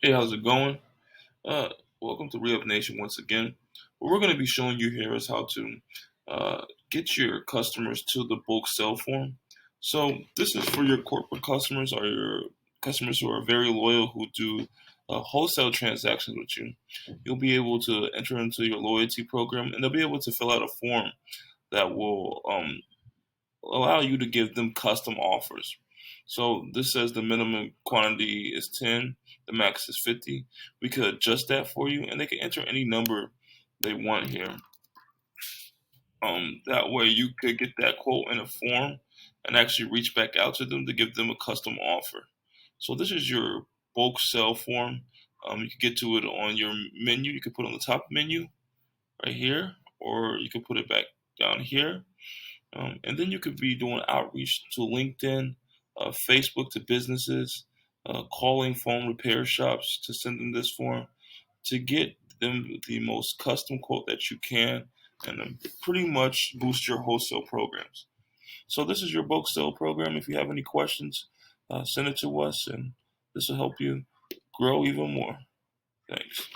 Hey, how's it going? Uh, Welcome to Re-Up Nation once again. What we're going to be showing you here is how to get your customers to the bulk sell form. So this is for your corporate customers or your customers who are very loyal who do wholesale transactions with you. You'll be able to enter into your loyalty program and they'll be able to fill out a form that will allow you to give them custom offers. So this says the minimum quantity is 10, the max is 50. We could adjust that for you and they can enter any number they want here. That way you could get that quote in a form and actually reach back out to them to give them a custom offer. So this is your bulk sell form. You can get to it on your menu. You can put it on the top menu right here, or you can put it back down here. And then you could be doing outreach to LinkedIn, Facebook to businesses, calling phone repair shops to send them this form to get them the most custom quote that you can and then pretty much boost your wholesale programs. So this is your bulk sale program. If you have any questions, send it to us and this will help you grow even more. Thanks.